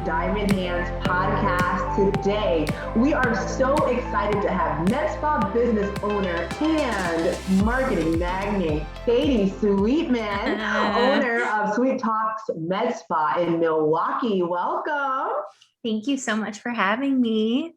Diamond Hands podcast. Today, we are so excited to have med spa business owner and marketing magnate, Katie Sweetman, owner of Sweet Talks Med Spa in Milwaukee. Welcome. Thank you so much for having me.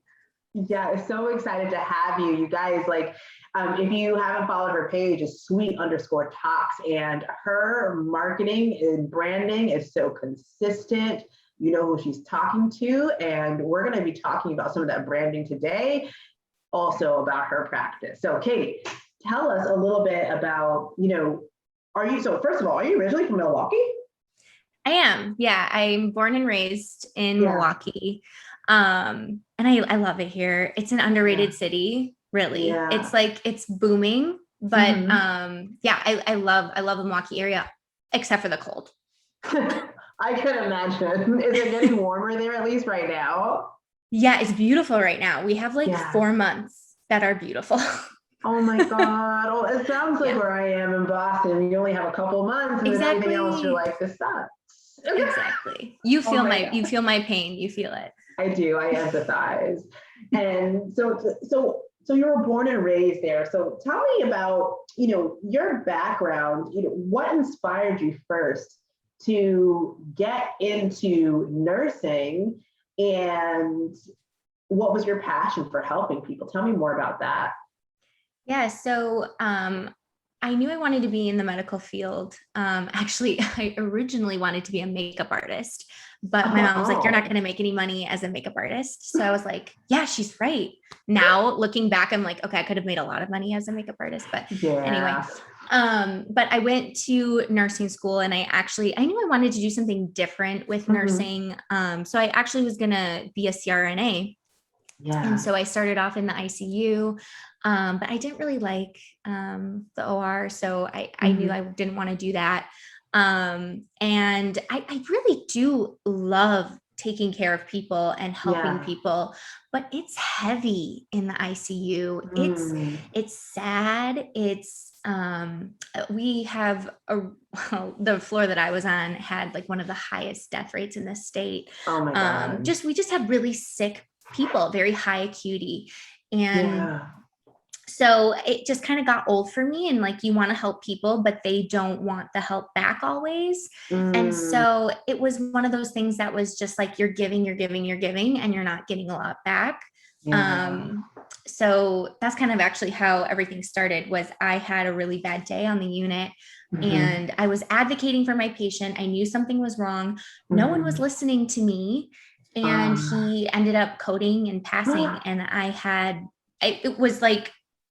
Yeah, so excited to have you. You guys, if you haven't followed her page, it's sweet_talks, and her marketing and branding is so consistent. You know who she's talking to, and we're going to be talking about some of that branding today, also about her practice. So Katie, tell us a little bit about, first of all, are you originally from Milwaukee? I am. Yeah, I'm born and raised in Milwaukee. And I love it here. It's an underrated city, really. Yeah. It's booming, but I love the Milwaukee area, except for the cold. I can imagine. Is it getting warmer there, at least right now? Yeah, it's beautiful right now. We have 4 months that are beautiful. Oh my God. Well, it sounds like where I am in Boston, you only have a couple months, and then everything else you're like, this sucks. Exactly. You feel you feel my pain. You feel it. I do. I empathize. And so you were born and raised there. So tell me about, your background, what inspired you first to get into nursing, and what was your passion for helping people? Tell me more about that. Yeah. So, I knew I wanted to be in the medical field. Actually, I originally wanted to be a makeup artist, but my mom was like, you're not going to make any money as a makeup artist. So I was like, yeah, she's right. Now looking back, I'm like, okay, I could have made a lot of money as a makeup artist, but anyway. But I went to nursing school, and I knew I wanted to do something different with nursing. So I actually was going to be a CRNA. Yeah. And so I started off in the ICU, but I didn't really like the OR. So I knew I didn't want to do that. And I really do love taking care of people and helping people, but it's heavy in the ICU. It's sad. We have the floor that I was on had one of the highest death rates in the state. Oh my God. We just have really sick people, very high acuity. And so it just kind of got old for me, and you want to help people, but they don't want the help back always. And so it was one of those things that was just you're giving, and you're not getting a lot back. So that's kind of actually how everything started. Was I had a really bad day on the unit, and I was advocating for my patient. I knew something was wrong. No one was listening to me. And he ended up coding and passing. And it was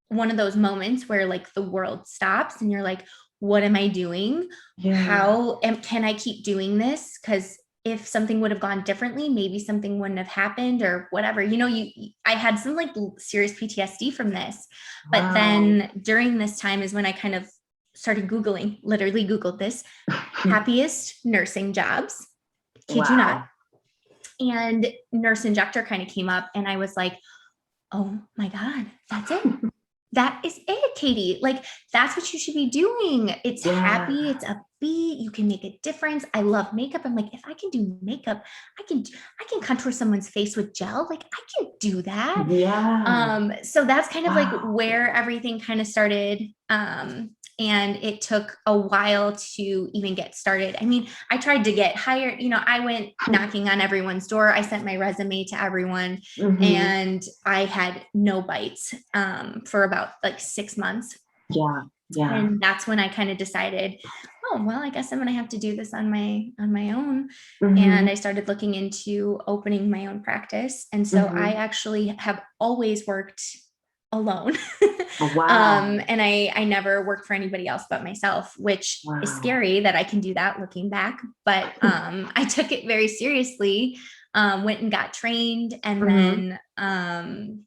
one of those moments where the world stops, and you're like, what am I doing? Can I keep doing this? Because if something would have gone differently, maybe something wouldn't have happened, or whatever. I had some serious PTSD from this. But then during this time is when I kind of started Googling, literally Googled this, happiest nursing jobs. Kid you not. And nurse injector kind of came up, and I was like, oh my God, that's it. That is it, Katie. That's what you should be doing. It's happy. It's upbeat. You can make a difference. I love makeup. I'm like, if I can do makeup, I can contour someone's face with gel. I can do that. Yeah. So that's kind of where everything kind of started. And it took a while to even get started. I mean, I tried to get hired, I went knocking on everyone's door. I sent my resume to everyone, and I had no bites for about 6 months. Yeah. And that's when I kind of decided, oh, well, I guess I'm going to have to do this on my own. And I started looking into opening my own practice. And so I actually have always worked alone. And I never worked for anybody else but myself, which is scary that I can do that looking back. But I took it very seriously, went and got trained. And then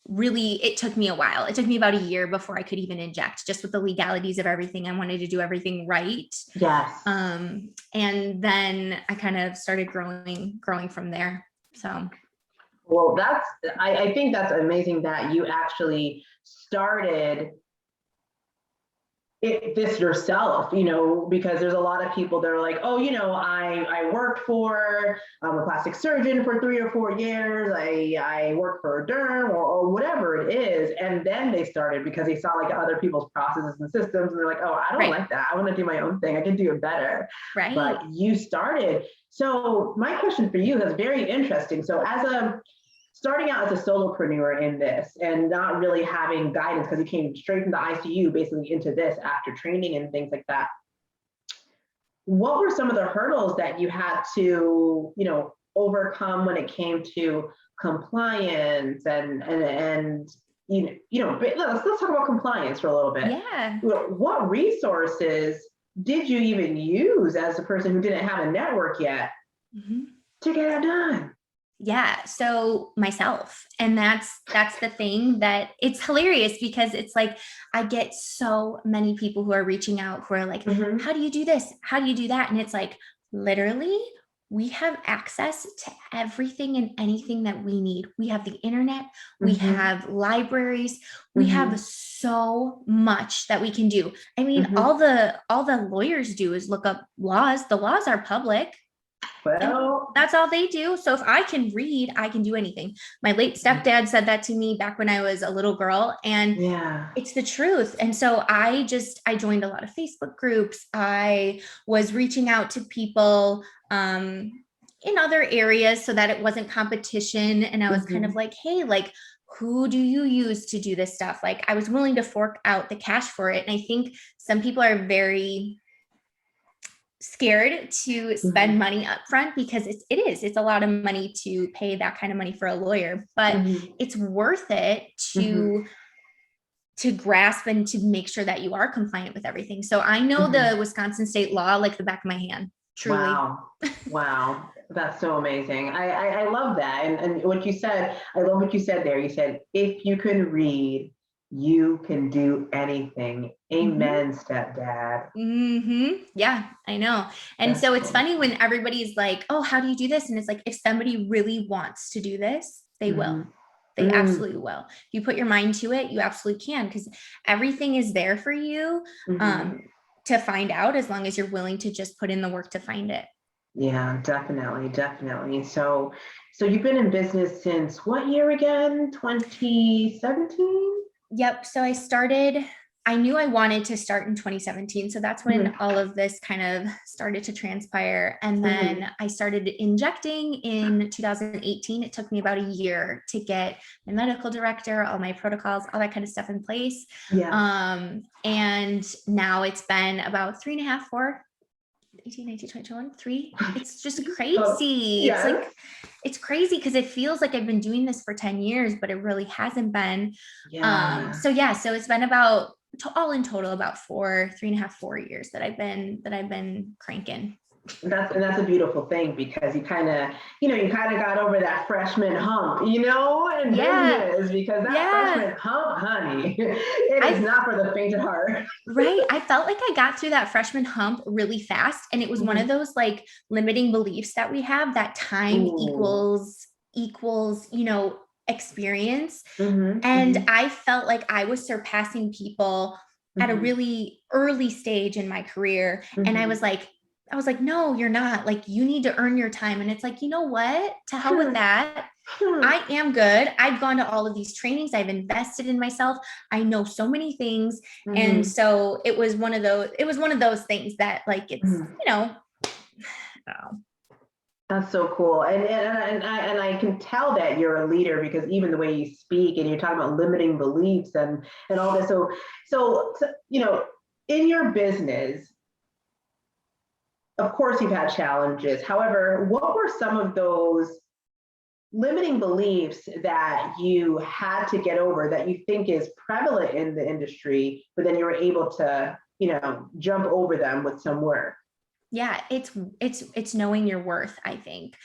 really, it took me a while. It took me about a year before I could even inject, just with the legalities of everything. I wanted to do everything right. Yes. And then I kind of started growing from there. So. Well, I think that's amazing that you actually started this yourself, because there's a lot of people that are like, oh, I worked for a plastic surgeon for 3 or 4 years. I worked for a derm or whatever it is. And then they started because they saw like other people's processes and systems. And they're like, oh, I don't like that. I want to do my own thing. I can do it better. Right. But you started. So my question for you is very interesting. So starting out as a solopreneur in this and not really having guidance because you came straight from the ICU basically into this after training and things like that. What were some of the hurdles that you had to, overcome when it came to compliance and let's talk about compliance for a little bit. Yeah. What resources did you even use as a person who didn't have a network yet to get it done? Yeah. So myself, and that's the thing that it's hilarious because it's like, I get so many people who are reaching out who are like, how do you do this? How do you do that? And it's like, literally, we have access to everything and anything that we need. We have the internet, we have libraries, we have so much that we can do. I mean, all the lawyers do is look up laws. The laws are public. Well, that's all they do. So if I can read, I can do anything. My late stepdad said that to me back when I was a little girl, and it's the truth. And so I joined a lot of Facebook groups. I was reaching out to people in other areas so that it wasn't competition. And I was kind of like, hey, like, who do you use to do this stuff? Like, I was willing to fork out the cash for it. And I think some people are very scared to spend money up front because it's a lot of money to pay that kind of money for a lawyer, but it's worth it to grasp and to make sure that you are compliant with everything. So I know the Wisconsin state law like the back of my hand, truly. Wow. That's so amazing. I love that. And what you said, I love what you said there. You said, if you can read, you can do anything. Amen, stepdad. Yeah, I know. And so it's funny when everybody's like, oh, how do you do this? And it's like, if somebody really wants to do this, they will. They absolutely will. If you put your mind to it, you absolutely can, because everything is there for you to find out, as long as you're willing to just put in the work to find it. Yeah, definitely. So you've been in business since what year again? 2017? Yep. So I knew I wanted to start in 2017. So that's when all of this kind of started to transpire. And then I started injecting in 2018. It took me about a year to get my medical director, all my protocols, all that kind of stuff in place. And now it's been about 3.5, 4, 18, 19, 20, 21, 3. It's just crazy. It's like, it's crazy because it feels like I've been doing this for 10 years, but it really hasn't been. So it's been about, all in total, about 3.5, 4 years that I've been cranking. That's a beautiful thing, because you kind of got over that freshman hump, in business, because that freshman hump, honey, it is not for the faint of heart. Right. I felt like I got through that freshman hump really fast. And it was one of those like limiting beliefs that we have, that time equals, experience. And I felt like I was surpassing people at a really early stage in my career. And I was like, no, you're not. Like, you need to earn your time. And it's like, you know what? To hell with that. I am good. I've gone to all of these trainings. I've invested in myself. I know so many things. And so it was one of those things that, like, it's, That's so cool. And I can tell that you're a leader, because even the way you speak, and you're talking about limiting beliefs and all this. So, in your business, of course, you've had challenges. However, what were some of those limiting beliefs that you had to get over that you think is prevalent in the industry, but then you were able to, jump over them with some work? Yeah, it's knowing your worth, I think.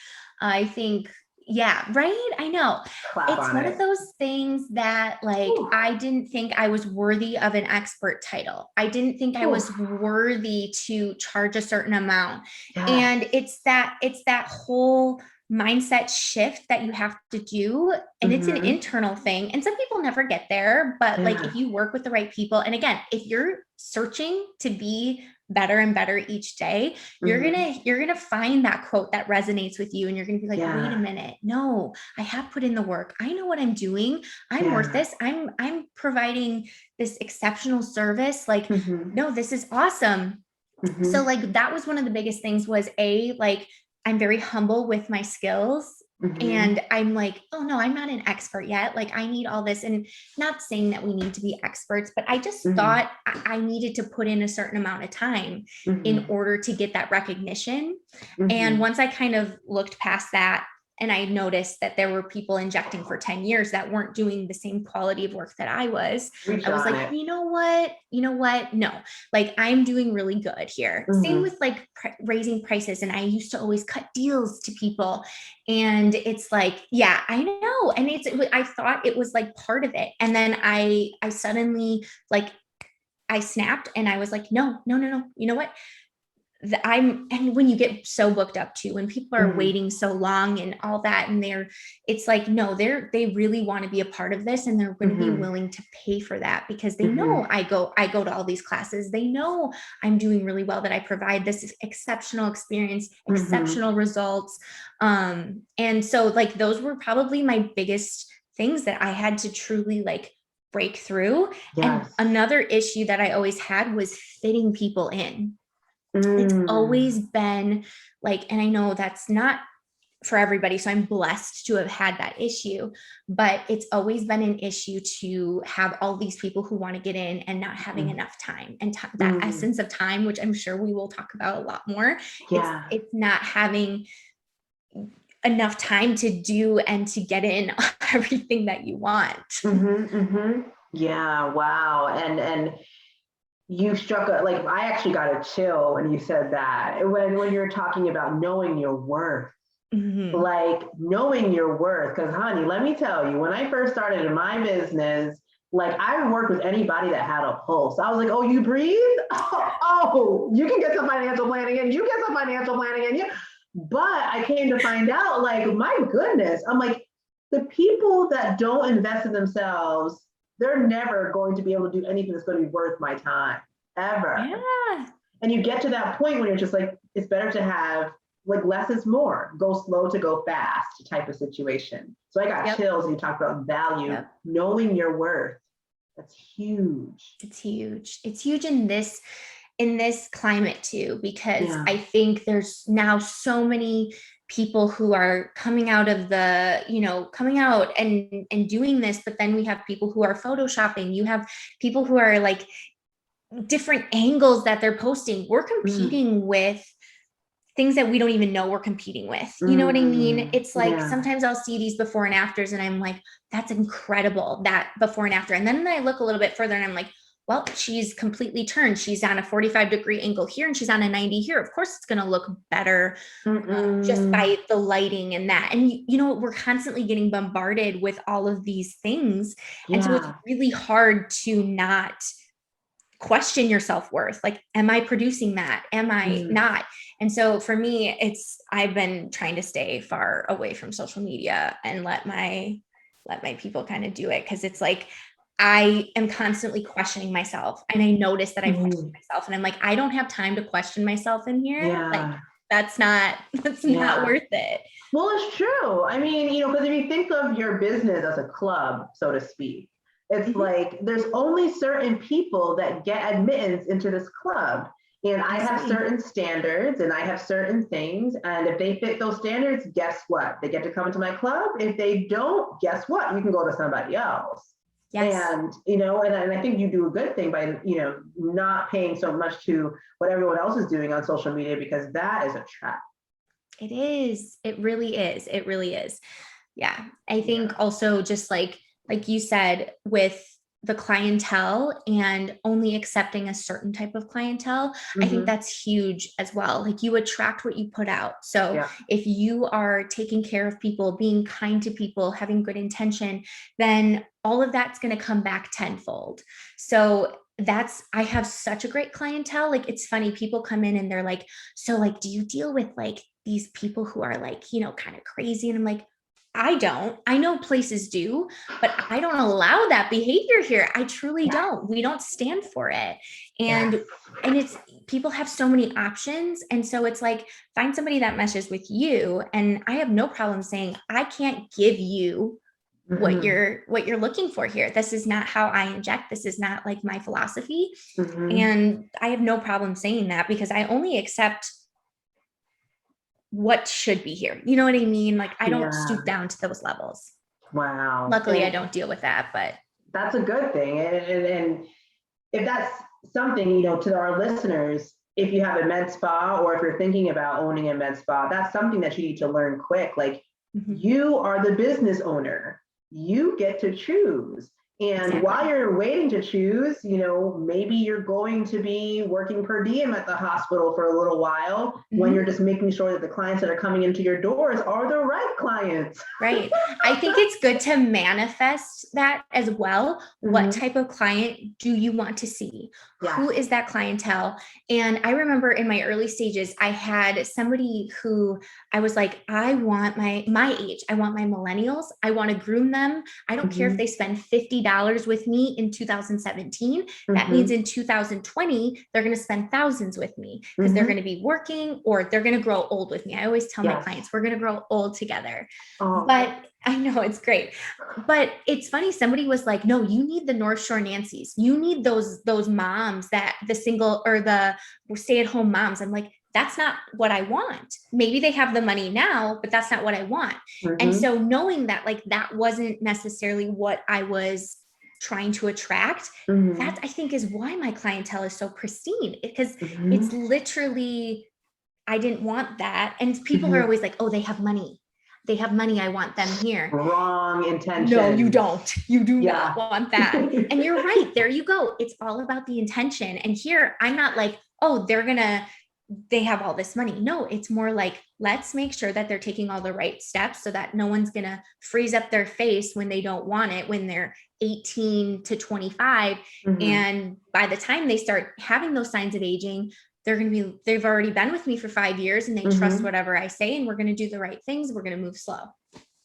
Yeah, right. I know. It's one of those things that, like, I didn't think I was worthy of an expert title. I didn't think I was worthy to charge a certain amount. And it's that whole mindset shift that you have to do. And it's an internal thing. And some people never get there, but like if you work with the right people, and again, if you're searching to be better and better each day, you're gonna find that quote that resonates with you, and you're gonna be like, wait a minute, no, I have put in the work. I know what I'm doing. I'm worth this. I'm providing this exceptional service. Like, no, this is awesome. So like that was one of the biggest things was like I'm very humble with my skills. And I'm like, oh no, I'm not an expert yet. Like I need all this, and not saying that we need to be experts, but I just thought I needed to put in a certain amount of time in order to get that recognition. And once I kind of looked past that, and I noticed that there were people injecting for 10 years that weren't doing the same quality of work that I was like, you know what? No, like I'm doing really good here. Same with like raising prices. And I used to always cut deals to people. And it's like, yeah, I know. And I thought it was like part of it. And then I suddenly like, I snapped and I was like, no. You know what? And when you get so booked up too, when people are waiting so long and all that, and it's like, no, they really want to be a part of this, and they're going to be willing to pay for that because they know I go to all these classes. They know I'm doing really well, that I provide this exceptional experience, exceptional results. And so like, those were probably my biggest things that I had to truly like break through. And another issue that I always had was fitting people in. It's always been like, and I know that's not for everybody, so I'm blessed to have had that issue, but it's always been an issue to have all these people who want to get in and not having enough time, and that essence of time, which I'm sure we will talk about a lot more. It's not having enough time to do and to get in everything that you want. Yeah. Wow. And you struck like, I actually got a chill when you said that, when you're talking about knowing your worth, like knowing your worth. Cause honey, let me tell you, when I first started in my business, like I worked with anybody that had a pulse. I was like, oh, you breathe? Oh, you can get some financial planning in, you get some financial planning in you. But I came to find out, like, my goodness, I'm like, the people that don't invest in themselves, they're never going to be able to do anything that's going to be worth my time, ever. Yeah. And you get to that point when you're just like, it's better to have like less is more, go slow to go fast type of situation. So I got chills and you talked about value, knowing your worth. That's huge. It's huge. It's huge in this climate too, because I think there's now so many people who are coming out and doing this, but then we have people who are photoshopping. You have people who are like different angles that they're posting. We're competing with things that we don't even know we're competing with. You know what I mean? It's like, sometimes I'll see these before and afters and I'm like, that's incredible, that before and after. And then I look a little bit further and I'm like, well, she's completely turned. She's on a 45-degree angle here and she's on a 90 here. Of course, it's going to look better just by the lighting and that. And, we're constantly getting bombarded with all of these things. And so it's really hard to not question your self-worth. Like, am I producing that? Am I not? And so for me, I've been trying to stay far away from social media and let my people kind of do it. Cause it's like, I am constantly questioning myself, and I notice that I question myself, and I'm like, I don't have time to question myself in here. Like, that's not worth it. Well, it's true. I mean, because if you think of your business as a club, so to speak, it's like, there's only certain people that get admittance into this club. And I have certain standards and I have certain things. And if they fit those standards, guess what? They get to come into my club. If they don't, guess what? You can go to somebody else. Yes. And, and I think you do a good thing by, not paying so much to what everyone else is doing on social media, because that is a trap. It is. It really is. It really is. Yeah. I think also just like you said, with the clientele and only accepting a certain type of clientele, I think that's huge as well. Like, you attract what you put out. So if you are taking care of people, being kind to people, having good intention, then all of that's going to come back tenfold. So I have such a great clientele. Like, it's funny, people come in and they're like, so like, do you deal with like these people who are like, you know, kind of crazy. And I'm like, I know places do, but I don't allow that behavior here. I truly don't. We don't stand for it. And it's, people have so many options. And so it's like, find somebody that meshes with you. And I have no problem saying, I can't give you what you're looking for here. This is not how I inject. This is not like my philosophy. And I have no problem saying that, because I only accept what should be here. You know what I mean? Like, I don't stoop down to those levels. Wow. Luckily, I don't deal with that, but that's a good thing. And if that's something, you know, to our listeners, if you have a med spa, or if you're thinking about owning a med spa, that's something that you need to learn quick. Like, you are the business owner. You get to choose. And while you're waiting to choose, you know, maybe you're going to be working per diem at the hospital for a little while, when you're just making sure that the clients that are coming into your doors are the right clients. Right. I think it's good to manifest that as well. What type of client do you want to see? Who is that clientele? And I remember in my early stages, I had somebody who I was like, I want my age. I want my millennials. I want to groom them. I don't care if they spend $50 with me in 2017. That means in 2020, they're going to spend thousands with me, because they're going to be working, or they're going to grow old with me. I always tell my clients, we're going to grow old together. But I know it's great, but it's funny. Somebody was like, no, you need the North Shore Nancys. You need those moms, that the single or the stay-at-home moms. I'm like, that's not what I want. Maybe they have the money now, but that's not what I want. And so knowing that, like, that wasn't necessarily what I was trying to attract, that I think is why my clientele is so pristine, because it's literally, I didn't want that. And people are always like, oh, they have money. They have money. I want them here. Wrong intention. No, you don't. You do not want that. And you're right. There you go. It's all about the intention. And here, I'm not like, oh, they have all this money. No, it's more like, let's make sure that they're taking all the right steps, so that no one's going to freeze up their face when they don't want it, when they're 18 to 25. And by the time they start having those signs of aging, they've already been with me for 5 years, and they trust whatever I say, and we're going to do the right things. We're going to move slow.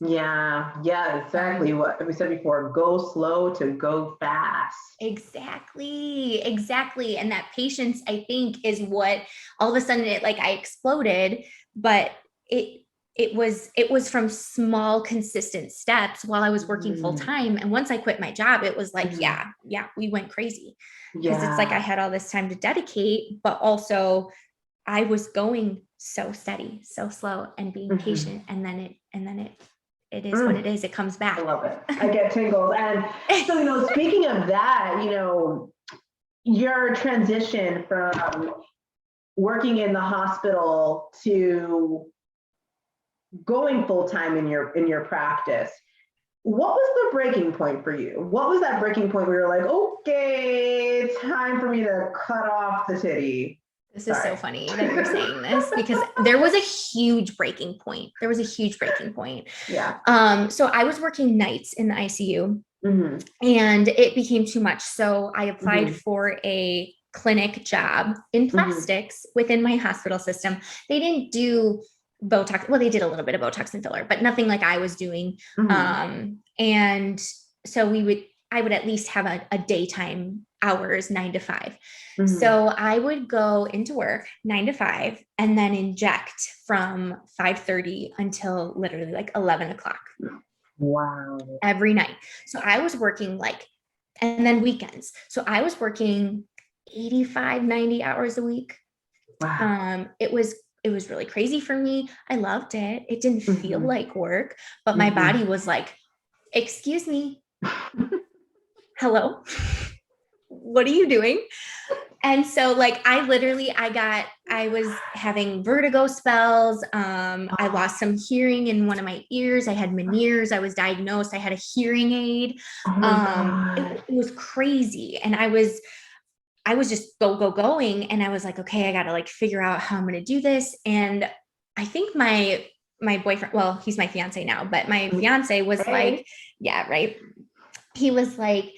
Yeah, exactly. What we said before, go slow to go fast. Exactly. And that patience, I think, is what all of a sudden I exploded, but it was from small, consistent steps while I was working full time. And once I quit my job, it was like, we went crazy, because it's like I had all this time to dedicate, but also I was going so steady, so slow, and being patient. And then it is what it is. It comes back. I love it. I get tingles. And so, you know, speaking of that, you know, your transition from working in the hospital to going full-time in your practice, what was the breaking point for you? What was that breaking point where you're like, okay, it's time for me to cut off the titty? This is so funny that you're saying this, because there was a huge breaking point. Yeah. So I was working nights in the ICU, and it became too much. So I applied for a clinic job in plastics within my hospital system. They didn't do Botox. Well, they did a little bit of Botox and filler, but nothing like I was doing. And so I would at least have a daytime hours, 9 to 5. So I would go into work 9 to 5 and then inject from 5:30 until literally like 11 o'clock. Wow. Every night. So I was working and then weekends. So I was working 85, 90 hours a week. Wow. It was really crazy for me. I loved it. It didn't feel like work, but my body was like, excuse me. Hello, what are you doing? And so I was having vertigo spells. I lost some hearing in one of my ears. I had Meniere's. I was diagnosed. I had a hearing aid. It was crazy. And I was just going. And I was like, okay, I got to figure out how I'm going to do this. And I think my boyfriend, well, he's my fiance now, but my fiance was like, yeah, right. He was like,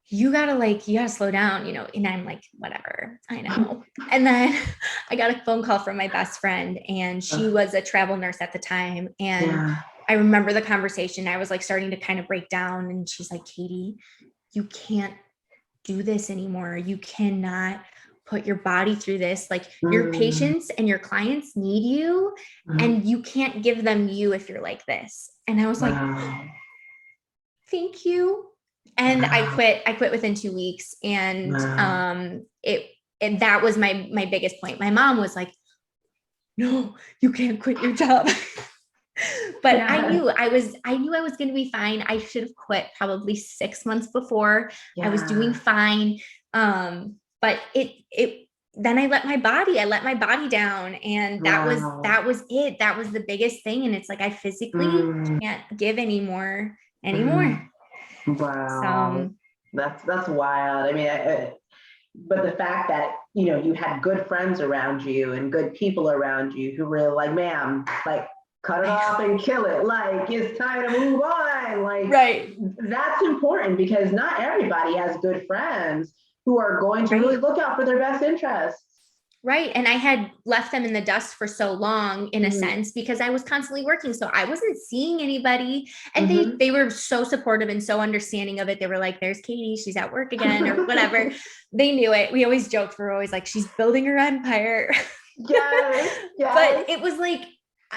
you gotta slow down, and I'm like, whatever, I know. And then I got a phone call from my best friend, and she was a travel nurse at the time. And Yeah. I remember the conversation. I was like starting to kind of break down, and she's like, Katie, you can't do this anymore. You cannot put your body through this. Like, your patients and your clients need you, and you can't give them you if you're like this. And I was like, thank you. And I quit within 2 weeks. And and that was my biggest point. My mom was like, no, you can't quit your job. But I knew I was going to be fine. I should have quit probably 6 months before. I was doing fine. But then I let my body down, and that was it. That was the biggest thing. And it's like, I physically can't give anymore. Wow. So That's wild. I mean, but the fact that, you had good friends around you and good people around you who were like, ma'am, like, cut it off and kill it. Like, it's time to move on. Like, right. That's important, because not everybody has good friends who are going to really look out for their best interests. Right. And I had left them in the dust for so long, in a sense, because I was constantly working. So I wasn't seeing anybody. And they were so supportive and so understanding of it. They were like, there's Katie, she's at work again, or whatever. They knew it. We always joked. We're always like, she's building her empire. Yes. But it was like,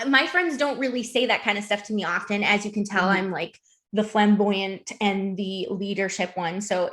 my friends don't really say that kind of stuff to me often. As you can tell, I'm like the flamboyant and the leadership one. So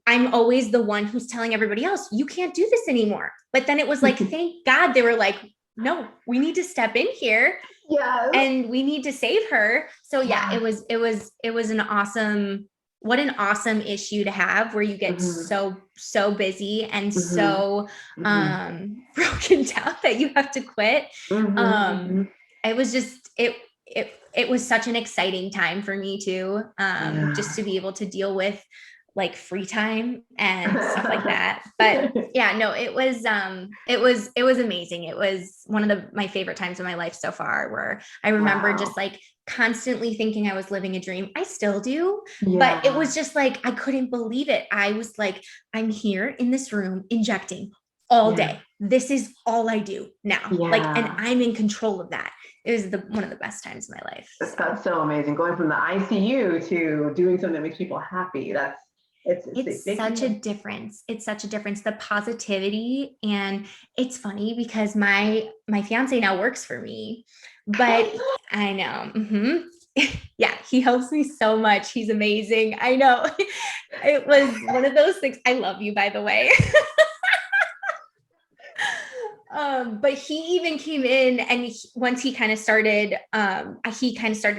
I'm always the one who's telling everybody else, you can't do this anymore. But then it was like, thank God they were like, no, we need to step in here. Yes. And we need to save her. So it was an awesome, what an awesome issue to have, where you get so busy and so broken down that you have to quit. It was just, it was such an exciting time for me too. Just to be able to deal with like free time and stuff like that. But it was amazing. It was one of my favorite times of my life so far, where I remember just like constantly thinking I was living a dream. I still do, but it was just like, I couldn't believe it. I was like, I'm here in this room injecting all day. This is all I do now. Like, and I'm in control of that. It was one of the best times of my life. That's so amazing. Going from the ICU to doing something that makes people happy. It's such a difference. It's such a difference. The positivity. And it's funny because my fiance now works for me, but I know. Yeah, he helps me so much. He's amazing. I know. It was one of those things. I love you, by the way. But he even came in, and once he kind of started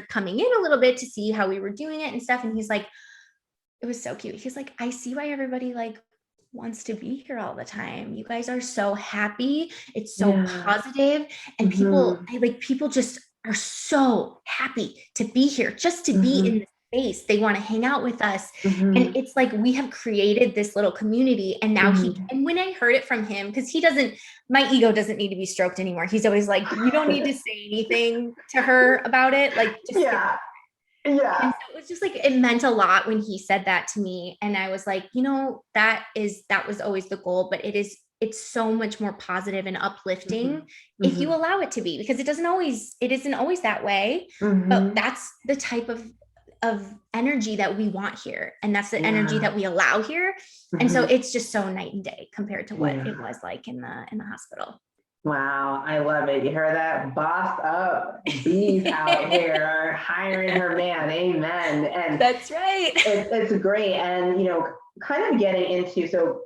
coming in a little bit to see how we were doing it and stuff. And he's like, it was so cute. He's like, I see why everybody like wants to be here all the time. You guys are so happy. It's so positive. And people just are so happy to be here, just to be in the space. They want to hang out with us. And it's like, we have created this little community. And now and when I heard it from him, because my ego doesn't need to be stroked anymore. He's always like, you don't need to say anything to her about it. Like, just and so it was just like, it meant a lot when he said that to me. And I was like, that was always the goal, but it's so much more positive and uplifting if you allow it to be, because it isn't always that way. But that's the type of energy that we want here. And that's the energy that we allow here. And so it's just so night and day compared to what it was like in the hospital. Wow, I love it. You heard that? Bossed up bees out here hiring her man. Amen. And that's right. It's great. And kind of getting into, so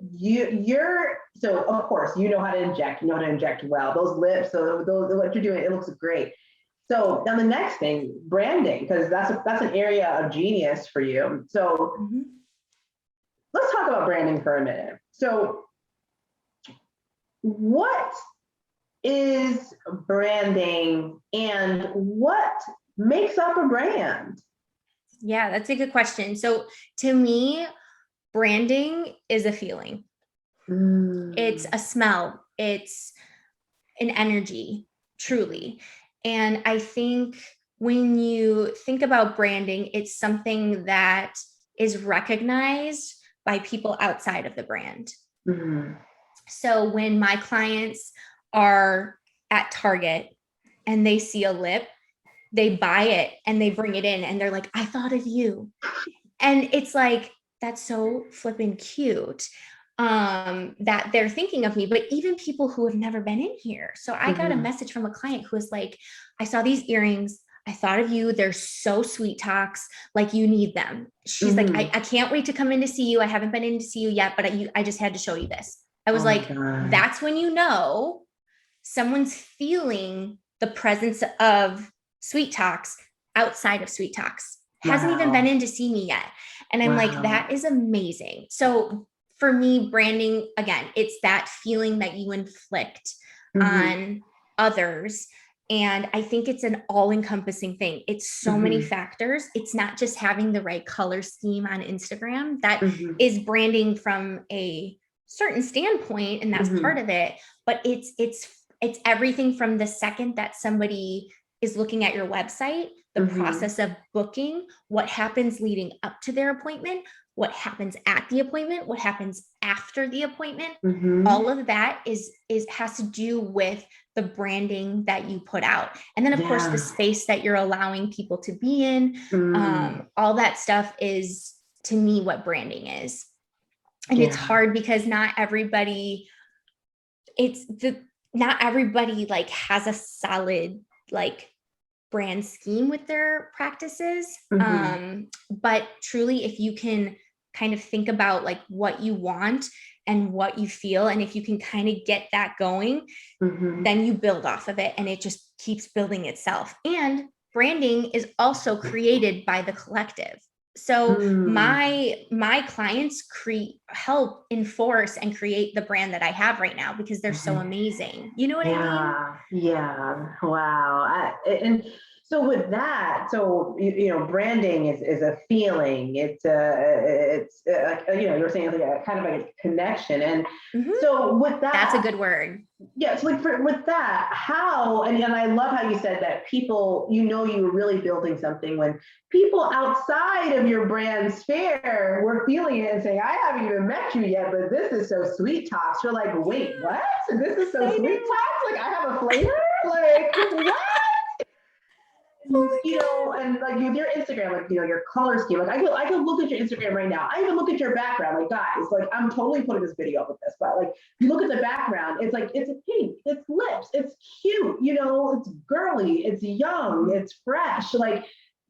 of course you know how to inject well. Those lips, so what you're doing, it looks great. So now the next thing, branding, because that's an area of genius for you. So let's talk about branding for a minute. So what is branding, and what makes up a brand? Yeah, that's a good question. So to me, branding is a feeling. It's a smell. It's an energy, truly. And I think when you think about branding, it's something that is recognized by people outside of the brand. Mm-hmm. So when my clients are at Target and they see a lip, they buy it and they bring it in and they're like, I thought of you. And it's like, that's so flippin' cute that they're thinking of me, but even people who have never been in here. So I got a message from a client who was like, I saw these earrings. I thought of you. They're so sweet talks. Like, you need them. She's like, I can't wait to come in to see you. I haven't been in to see you yet, but I just had to show you this. I was like, that's when you know someone's feeling the presence of sweet talks outside of sweet talks. Hasn't even been in to see me yet. And I'm like, that is amazing. So for me, branding, again, it's that feeling that you inflict on others. And I think it's an all-encompassing thing. It's so many factors. It's not just having the right color scheme on Instagram. That is branding from a certain standpoint, and that's part of it. But it's everything from the second that somebody is looking at your website, the process of booking, what happens leading up to their appointment, what happens at the appointment, what happens after the appointment. All of that has to do with the branding that you put out. And then of course the space that you're allowing people to be in, all that stuff is, to me, what branding is. And it's hard because not everybody like has a solid like brand scheme with their practices. But truly, if you can kind of think about like what you want and what you feel, and if you can kind of get that going, then you build off of it and it just keeps building itself. And branding is also created by the collective. So my clients help enforce and create the brand that I have right now because they're so amazing. You know what I mean? Yeah. Wow. And so with that, branding is a feeling. It's you're saying like a kind of like a connection. And so with that, that's a good word. Yeah. So with that, how, and I love how you said that people, you're really building something when people outside of your brand sphere were feeling it and saying, I haven't even met you yet, but this is so sweet talks. You're like, wait, what? This is so sweet talks? Like, I have a flavor? Like, what? And like with your Instagram, like, your color scheme, like I could look at your Instagram right now. I even look at your background, like, guys, like, I'm totally putting this video up with this, but like, you look at the background, it's like, it's pink, it's lips, it's cute, it's girly, it's young, it's fresh. Like,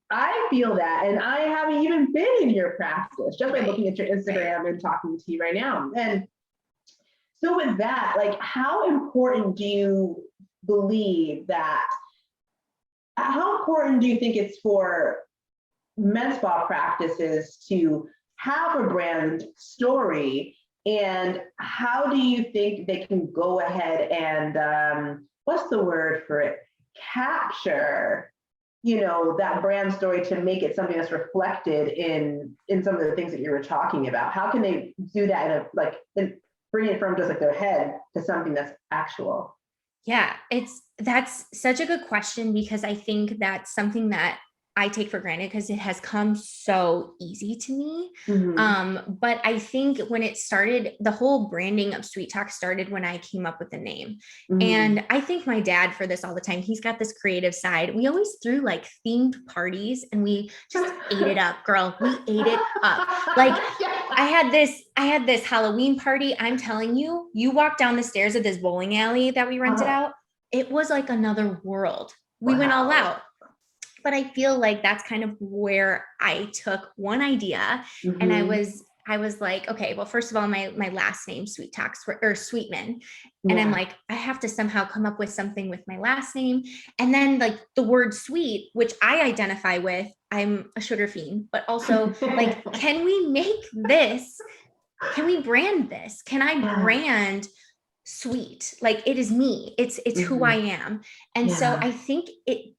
I feel that, and I haven't even been in your practice just by looking at your Instagram and talking to you right now. And so with that, like, how important do you think it's for med spa practices to have a brand story, and how do you think they can go ahead and what's the word for it, capture that brand story to make it something that's reflected in some of the things that you were talking about? How can they do that and bring it from just like their head to something that's actual? Yeah, that's such a good question, because I think that's something that I take for granted because it has come so easy to me. But I think when it started, the whole branding of Sweet Talk started when I came up with the name. And I thank my dad for this all the time. He's got this creative side. We always threw like themed parties and we just ate it up, girl. We ate it up. Like, I had this Halloween party. I'm telling you, you walk down the stairs of this bowling alley that we rented out. It was like another world. We went all out. But I feel like that's kind of where I took one idea and I was like, okay, well, first of all, my last name, Sweet Talks, or Sweetman. And I'm like, I have to somehow come up with something with my last name. And then like the word sweet, which I identify with, I'm a sugar fiend, but also like, can we brand this? Can I brand sweet? Like, it is me, it's who I am. And so I think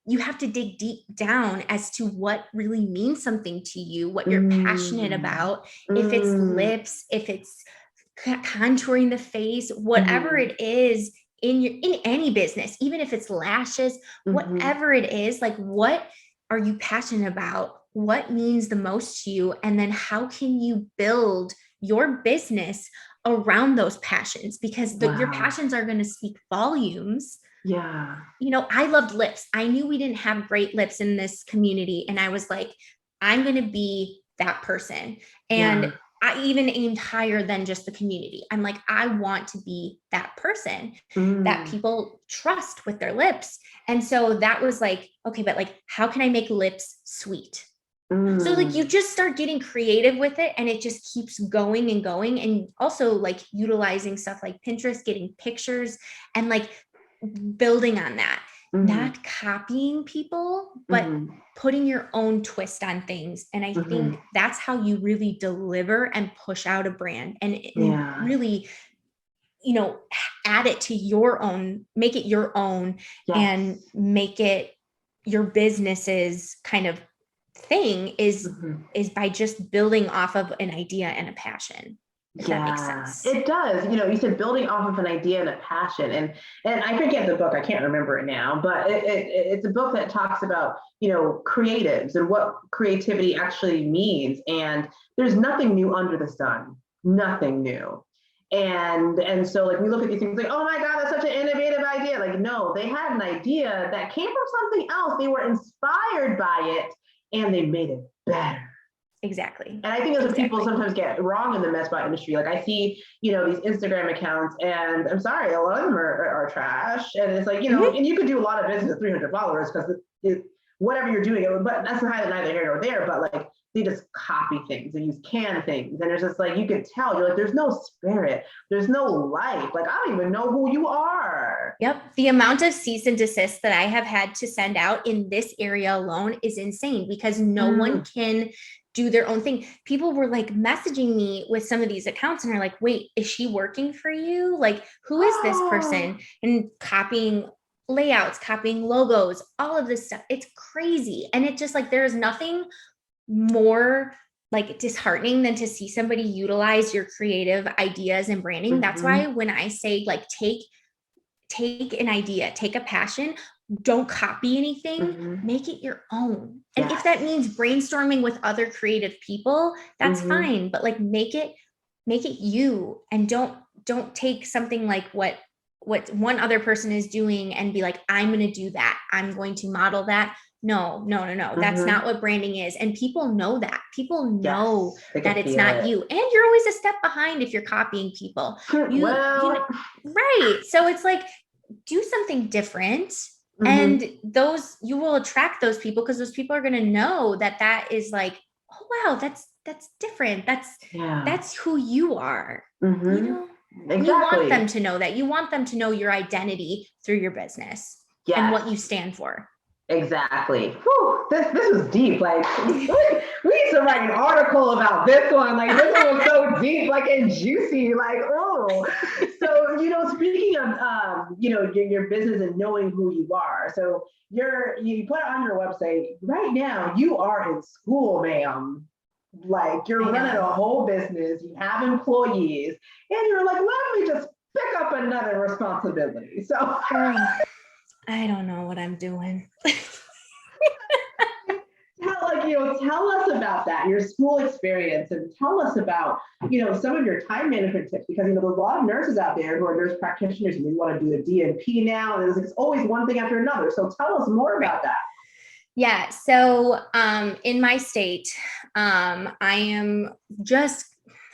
you have to dig deep down as to what really means something to you, what you're passionate about. If it's lips, if it's contouring the face, whatever it is in any business, even if it's lashes, whatever it is, like, what are you passionate about? what means the most to you, and then how can you build your business around those passions, because your passions are going to speak volumes. Yeah. I loved lips. I knew we didn't have great lips in this community. And I was like, I'm going to be that person. And I even aimed higher than just the community. I'm like, I want to be that person that people trust with their lips. And so that was like, okay, but like, how can I make lips sweet? So like you just start getting creative with it, and it just keeps going and going. And also like utilizing stuff like Pinterest, getting pictures, and like building on that, not copying people, but putting your own twist on things. And I think that's how you really deliver and push out a brand, and really, add it to your own, make it your own, and make it your business's kind of thing is by just building off of an idea and a passion. If that makes sense. It does. You said building off of an idea and a passion, and I forget the book. I can't remember it now, but it's a book that talks about creatives and what creativity actually means. And there's nothing new under the sun. Nothing new. And so like we look at these things like, oh my God, that's such an innovative idea. Like, no, they had an idea that came from something else. They were inspired by it, and they made it better. Exactly. And I think that's what people sometimes get wrong in the med spa industry. Like I see, these Instagram accounts, and I'm sorry, a lot of them are trash. And it's like, and you could do a lot of business with 300 followers because whatever you're doing, but that's neither here nor there. But like they just copy things and use canned things, and it's just like you could tell you're like, there's no spirit, there's no life. Like I don't even know who you are. Yep, the amount of cease and desist that I have had to send out in this area alone is insane, because no one can do their own thing. People were like messaging me with some of these accounts, and are like, wait, is she working for you? Like, who is this person? And copying layouts, copying logos, all of this stuff. It's crazy. And it just like, there's nothing more like disheartening than to see somebody utilize your creative ideas and branding. That's why when I say like, take an idea, take a passion, don't copy anything, make it your own. And if that means brainstorming with other creative people, that's fine, but like make it you, and don't take something like what one other person is doing and be like, I'm going to do that, I'm going to model that. No. That's not what branding is. And people know that. People know that it's not you. And you're always a step behind if you're copying people. Right. So it's like, do something different. And you will attract those people, because those people are going to know that is like, oh wow, that's different. That's who you are. Exactly. You want them to know that. You want them to know your identity through your business and what you stand for. Exactly. Whew, this was deep. Like we need to write an article about this one. Like this one was so deep, like and juicy. Like oh. So speaking of your business and knowing who you are. So you put it on your website right now. You are in school, ma'am. Like you're running a whole business. You have employees, and you're like, let me just pick up another responsibility. So. I don't know what I'm doing. Tell us about that, your school experience, and tell us about, some of your time management tips, because, there's a lot of nurses out there who are nurse practitioners and they want to do a DNP now. And it's always one thing after another. So tell us more about that. Yeah. So in my state, I am just,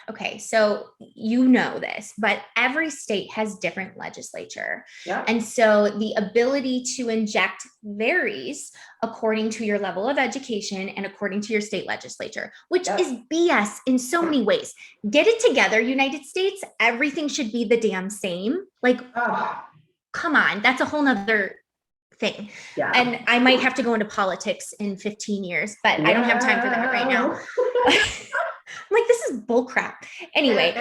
okay, so this, but every state has different legislature. Yeah. And so the ability to inject varies according to your level of education and according to your state legislature, which is BS in so many ways. Get it together, United States. Everything should be the damn same. Like, come on, that's a whole nother thing. Yeah. And I might have to go into politics in 15 years, but I don't have time for that right now. I'm like, this is bull crap. Anyway,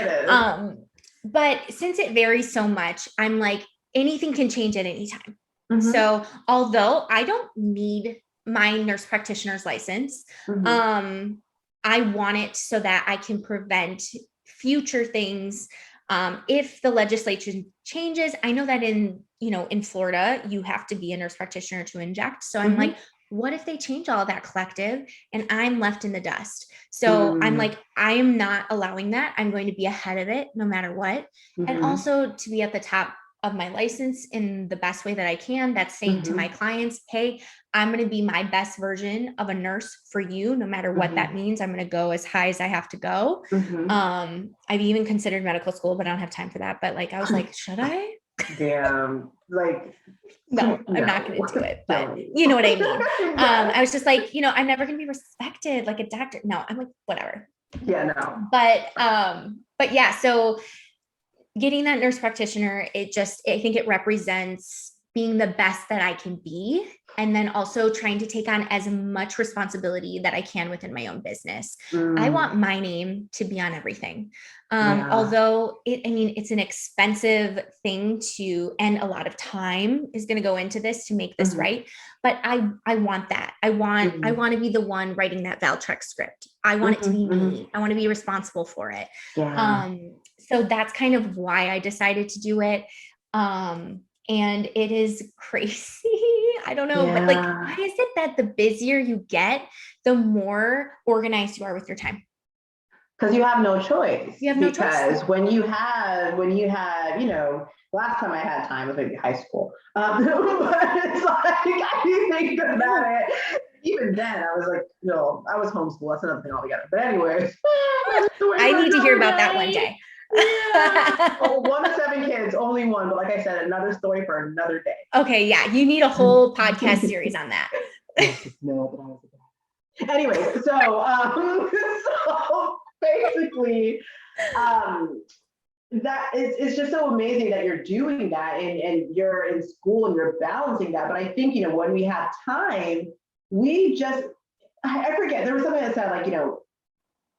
but since it varies so much, I'm like, anything can change at any time. So although I don't need my nurse practitioner's license, I want it so that I can prevent future things. If the legislature changes, I know that in Florida, you have to be a nurse practitioner to inject. So I'm like, what if they change all of that collective and I'm left in the dust? So I'm like, I am not allowing that. I'm going to be ahead of it no matter what. And also to be at the top of my license in the best way that I can. That's saying to my clients, hey, I'm going to be my best version of a nurse for you, no matter what that means. I'm going to go as high as I have to go. I've even considered medical school, but I don't have time for that. But like, I was like, should I? Damn, like, no, I'm not going to do it, but you know what I mean? I was just like, I'm never going to be respected like a doctor. No, I'm like, whatever. Yeah, no. But yeah, so getting that nurse practitioner, I think it represents being the best that I can be. And then also trying to take on as much responsibility that I can within my own business. I want my name to be on everything. Although it's an expensive thing and a lot of time is going to go into this to make this right. But I want that. I want to be the one writing that Valtrex script. I want it to be me. I want to be responsible for it. Yeah. So that's kind of why I decided to do it. And it is crazy. I don't know, but like, why is it that the busier you get, the more organized you are with your time? Because you have no choice. You have no choice. Because when you have, last time I had time was maybe high school. But it's like, I think about it. Even then, I was like, I was homeschooled. That's another thing altogether. But anyways, I need to hear about that one day. Yeah. Oh, 1 of 7 kids, only one. But like I said, another story for another day. Okay, yeah, you need a whole podcast series on that. Anyway, so basically, that it's just so amazing that you're doing that and you're in school and you're balancing that. But I think when we have time, I forget, there was something that said like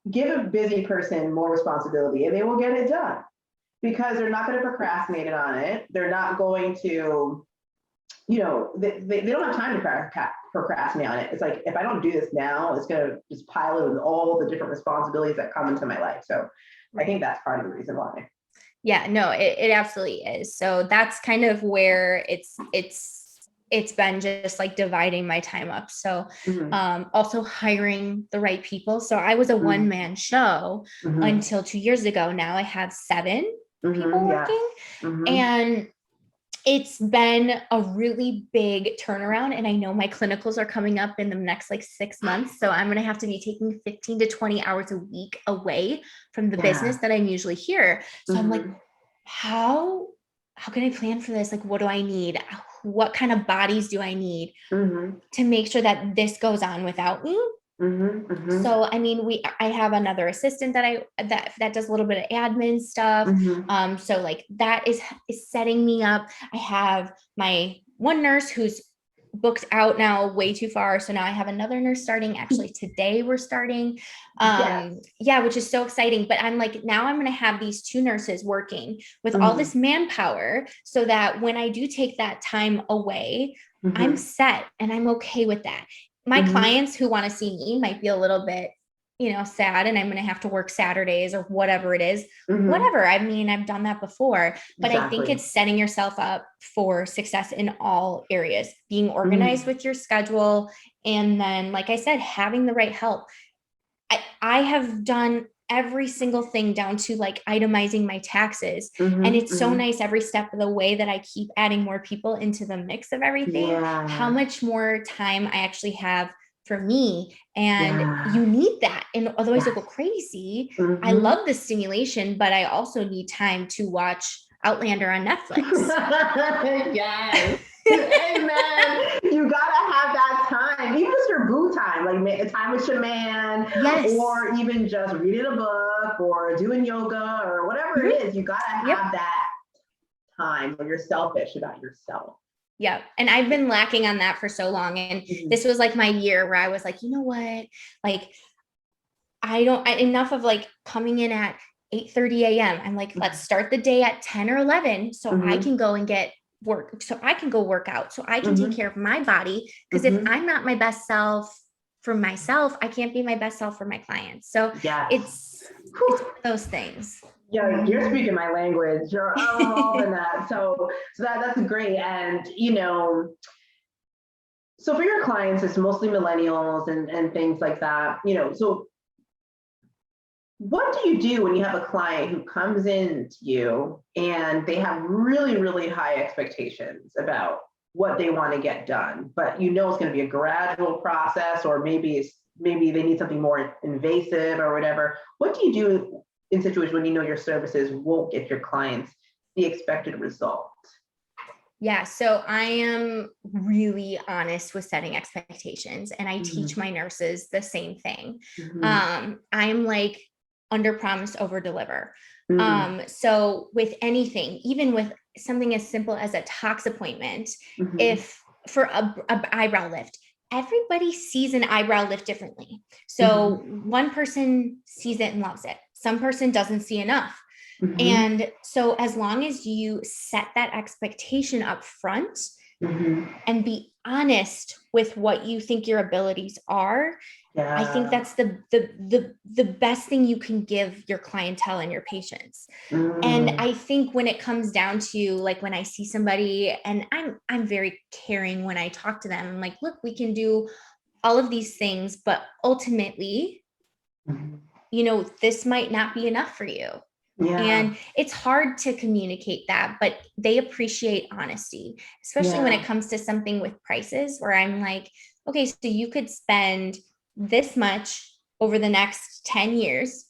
give a busy person more responsibility and they will get it done because they're not going to procrastinate on it. They're not going to, they don't have time to procrastinate on it. It's like, if I don't do this now, it's going to just pile in with all the different responsibilities that come into my life. So I think that's part of the reason why. Yeah, no, it absolutely is. So that's kind of where it's been just like dividing my time up. So also hiring the right people. So I was a one-man show until 2 years ago. Now I have 7 people working. And it's been a really big turnaround. And I know my clinicals are coming up in the next like 6 months. So I'm going to have to be taking 15 to 20 hours a week away from the business that I'm usually here. So I'm like, how can I plan for this? Like, what do I need? What kind of bodies do I need to make sure that this goes on without me? So, I have another assistant that does a little bit of admin stuff. So like that is setting me up. I have my one nurse who's booked out now way too far. So now I have another nurse starting. Actually, today we're starting. Which is so exciting. But I'm like, now I'm going to have these 2 nurses working with all this manpower so that when I do take that time away, I'm set and I'm okay with that. My clients who want to see me might be a little bit, sad, and I'm going to have to work Saturdays or whatever it is, whatever. I've done that before, but I think it's setting yourself up for success in all areas, being organized with your schedule. And then, like I said, having the right help. I have done every single thing down to like itemizing my taxes. And it's so nice every step of the way that I keep adding more people into the mix of everything, how much more time I actually have for me. And you need that. And otherwise you'll go crazy. I love the stimulation, but I also need time to watch Outlander on Netflix. Yes. Amen. You gotta have that time, even just your boo time, like time with your man, or even just reading a book or doing yoga or whatever it is. You gotta have that time where you're selfish about yourself. Yeah. And I've been lacking on that for so long. And this was like my year where I was like, you know what? Like, enough of like coming in at 8:30 a.m. I'm like, let's start the day at 10 or 11 so I can go and get work, so I can go work out, so I can take care of my body. Because if I'm not my best self for myself, I can't be my best self for my clients. So it's one of those things. Yeah, you're speaking my language. You're all in that. So that's great. And So for your clients, it's mostly millennials and things like that, so what do you do when you have a client who comes in to you and they have really, really high expectations about what they want to get done, but it's going to be a gradual process, or maybe they need something more invasive or whatever. What do you do in situations when your services won't get your clients the expected result? Yeah, so I am really honest with setting expectations, and I teach my nurses the same thing. I'm like under promise, over deliver. So with anything, even with something as simple as a tox appointment, if for a eyebrow lift, everybody sees an eyebrow lift differently. So one person sees it and loves it. Some person doesn't see enough. And so as long as you set that expectation up front and be honest with what you think your abilities are, I think that's the best thing you can give your clientele and your patients. And I think when it comes down to, like, when I see somebody, and I'm very caring when I talk to them, I'm like, look, we can do all of these things, but ultimately, this might not be enough for you. Yeah. And it's hard to communicate that, but they appreciate honesty, especially when it comes to something with prices, where I'm like, okay, so you could spend this much over the next 10 years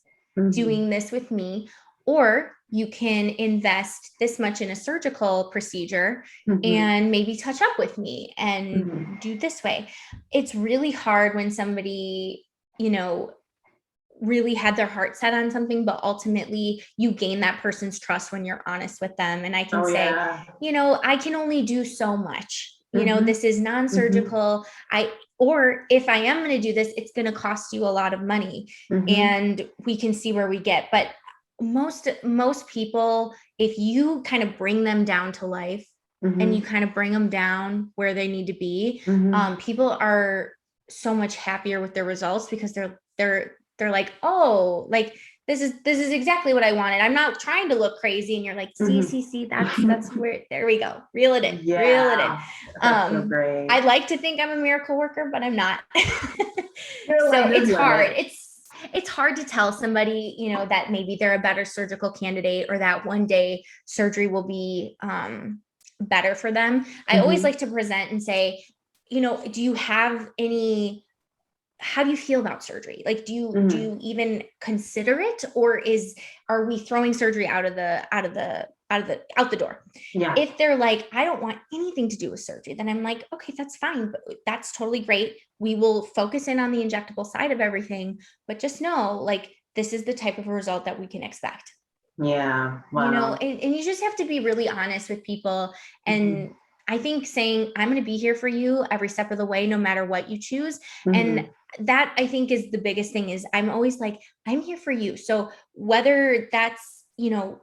doing this with me, or you can invest this much in a surgical procedure and maybe touch up with me and do this way. It's really hard when somebody, really had their heart set on something, but ultimately you gain that person's trust when you're honest with them. And I can say, I can only do so much, this is non-surgical. Or if I am going to do this, it's going to cost you a lot of money, and we can see where we get. But most people, if you kind of bring them down to life and you kind of bring them down where they need to be, people are so much happier with their results, because they're like, oh, like, this is exactly what I wanted. I'm not trying to look crazy. And you're like, see, that's where, there we go. Reel it in, reel it in. So great. I'd like to think I'm a miracle worker, but I'm not. So it's hard. It's hard to tell somebody, that maybe they're a better surgical candidate, or that one day surgery will be better for them. I always like to present and say, do you have any, how do you feel about surgery? Like, do you even consider it, or are we throwing surgery out the door? Yeah. If they're like, I don't want anything to do with surgery, then I'm like, okay, that's fine, but that's totally great. We will focus in on the injectable side of everything, but just know, like, this is the type of result that we can expect. Yeah. Wow. And you just have to be really honest with people. And I think saying, I'm going to be here for you every step of the way, no matter what you choose. And that, I think, is the biggest thing, is I'm always like, I'm here for you. So whether that's,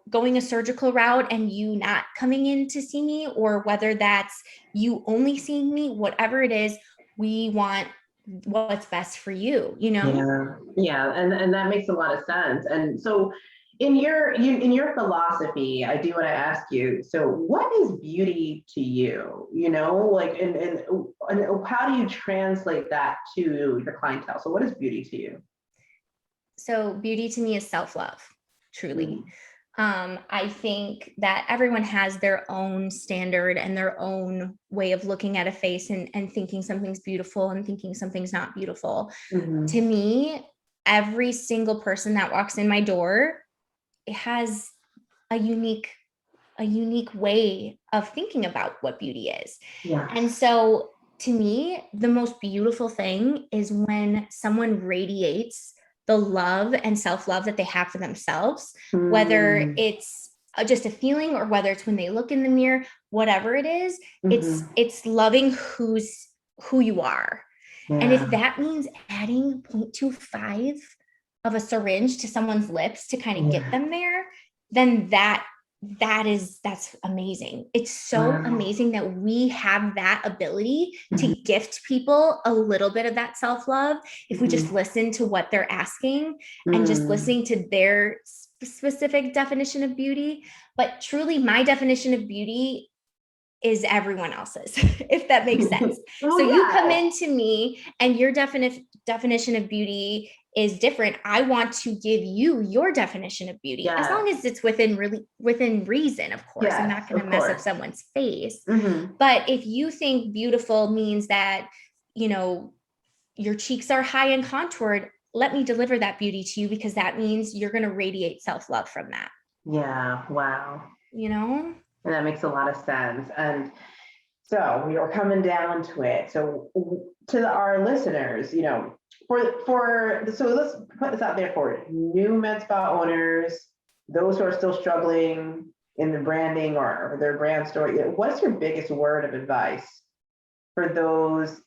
going a surgical route and you not coming in to see me, or whether that's you only seeing me, whatever it is, we want what's best for you, Yeah. And that makes a lot of sense. And so in your philosophy, I do want to ask you, so what is beauty to you? Like, and how do you translate that to your clientele? So what is beauty to you? So beauty to me is self-love, truly. I think that everyone has their own standard and their own way of looking at a face and thinking something's beautiful and thinking something's not beautiful. To me, every single person that walks in my door, it has a unique way of thinking about what beauty is. Yeah. And so to me, the most beautiful thing is when someone radiates the love and self-love that they have for themselves, whether it's just a feeling, or whether it's when they look in the mirror, whatever it is, it's loving who you are. Yeah. And if that means adding 0.25 of a syringe to someone's lips to kind of get them there, then that's amazing. It's so amazing that we have that ability to gift people a little bit of that self-love, if we just listen to what they're asking and just listening to their specific definition of beauty. But truly, my definition of beauty is everyone else's, if that makes sense. Well, So you come yeah. into me and your definition of beauty is different. I want to give you your definition of beauty, as long as it's within reason, of course. I'm not going to mess up someone's face. But if you think beautiful means that, you know, your cheeks are high and contoured, let me deliver that beauty to you, because that means you're going to radiate self-love from that. Yeah. Wow. You know? And that makes a lot of sense. And so we are coming down to it. So to our listeners, you know, so let's put this out there for new med spa owners, those who are still struggling in the branding or their brand story. What's your biggest word of advice for those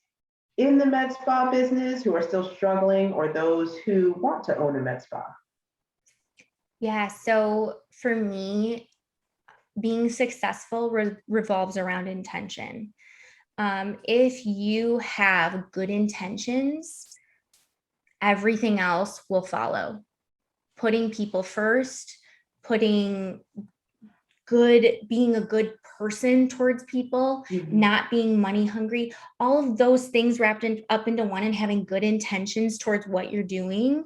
in the med spa business who are still struggling, or those who want to own a med spa? Yeah. So for me, being successful revolves around intention. If you have good intentions, everything else will follow. Putting people first, being a good person towards people, not being money hungry, all of those things wrapped up into one, and having good intentions towards what you're doing,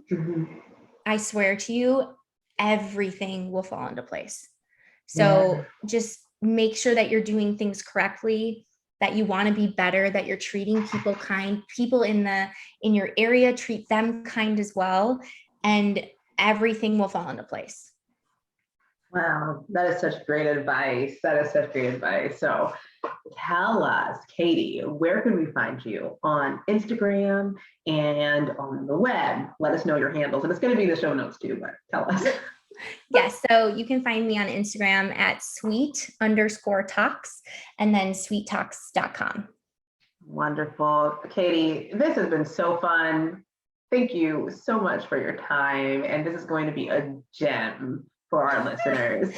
I swear to you, everything will fall into place. So just make sure that you're doing things correctly, that you want to be better, that you're treating people kind, people in your area, treat them kind as well, and everything will fall into place. Wow, that is such great advice. So tell us, Katie, where can we find you on Instagram and on the web? Let us know your handles. And it's going to be in the show notes too, but tell us. Yes. So you can find me on Instagram at sweet_talks, and then sweettalks.com. Wonderful. Katie, this has been so fun. Thank you so much for your time. And this is going to be a gem for our listeners.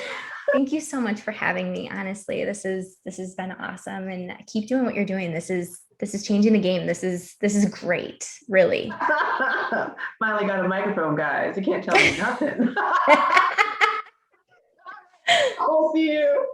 Thank you so much for having me. Honestly, this has been awesome, and keep doing what you're doing. This is changing the game. This is great, really. Finally got a microphone, guys. You can't tell me nothing. I'll see you.